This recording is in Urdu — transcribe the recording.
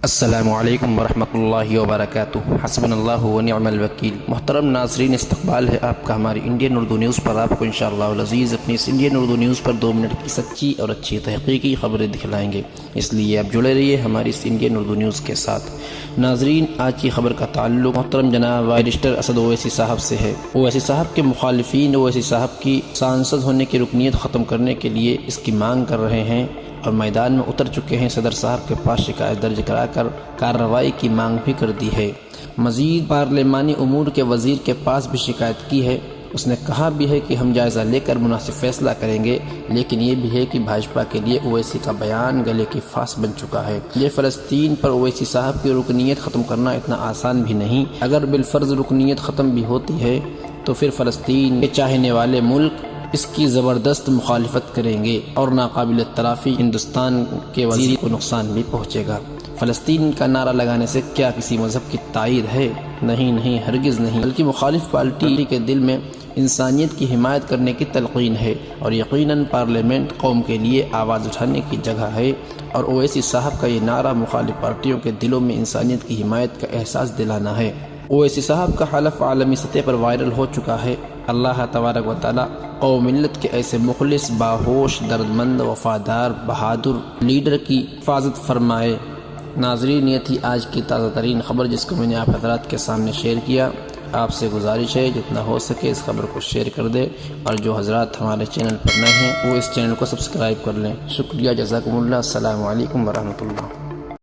السلام علیکم ورحمۃ اللہ وبرکاتہ۔ حسبنا اللہ ونعم الوکیل۔ محترم ناظرین، استقبال ہے آپ کا ہماری انڈین اردو نیوز پر۔ آپ کو انشاءاللہ العزیز اپنی اس انڈین اردو نیوز پر 2 منٹ کی سچی اور اچھی تحقیقی خبریں دکھلائیں گے، اس لیے آپ جڑے رہیے ہماری اس انڈین اردو نیوز کے ساتھ۔ ناظرین، آج کی خبر کا تعلق محترم جناب بارسٹر اسد اویسی صاحب سے ہے۔ اویسی صاحب کے مخالفین اویسی صاحب کی سانسد ہونے کی رکنیت ختم کرنے کے لیے اس کی مانگ کر رہے ہیں اور میدان میں اتر چکے ہیں۔ صدر صاحب کے پاس شکایت درج کرا کر کارروائی کی مانگ بھی کر دی ہے۔ مزید پارلیمانی امور کے وزیر کے پاس بھی شکایت کی ہے۔ اس نے کہا بھی ہے کہ ہم جائزہ لے کر مناسب فیصلہ کریں گے، لیکن یہ بھی ہے کہ بھاجپا کے لیے اویسی کا بیان گلے کی پھانس بن چکا ہے۔ یہ فلسطین پر اویسی صاحب کی رکنیت ختم کرنا اتنا آسان بھی نہیں۔ اگر بالفرض رکنیت ختم بھی ہوتی ہے تو پھر فلسطین کے چاہنے والے ملک اس کی زبردست مخالفت کریں گے اور ناقابل تلافی ہندوستان کے وزیر کو نقصان بھی پہنچے گا۔ فلسطین کا نعرہ لگانے سے کیا کسی مذہب کی تائید ہے؟ نہیں، ہرگز نہیں، بلکہ مخالف پارٹی کے دل میں انسانیت کی حمایت کرنے کی تلقین ہے، اور یقیناً پارلیمنٹ قوم کے لیے آواز اٹھانے کی جگہ ہے، اور اویسی صاحب کا یہ نعرہ مخالف پارٹیوں کے دلوں میں انسانیت کی حمایت کا احساس دلانا ہے۔ اویسی صاحب کا حلف عالمی سطح پر وائرل ہو چکا ہے۔ اللہ تبارک و تعالی قوم ملت کے ایسے مخلص، باہوش، دردمند، وفادار، بہادر لیڈر کی حفاظت فرمائے۔ ناظرین، یہ تھی آج کی تازہ ترین خبر جس کو میں نے آپ حضرات کے سامنے شیئر کیا۔ آپ سے گزارش ہے جتنا ہو سکے اس خبر کو شیئر کر دے، اور جو حضرات ہمارے چینل پر نئے ہیں وہ اس چینل کو سبسکرائب کر لیں۔ شکریہ، جزاکم اللہ، السلام علیکم ورحمۃ اللہ۔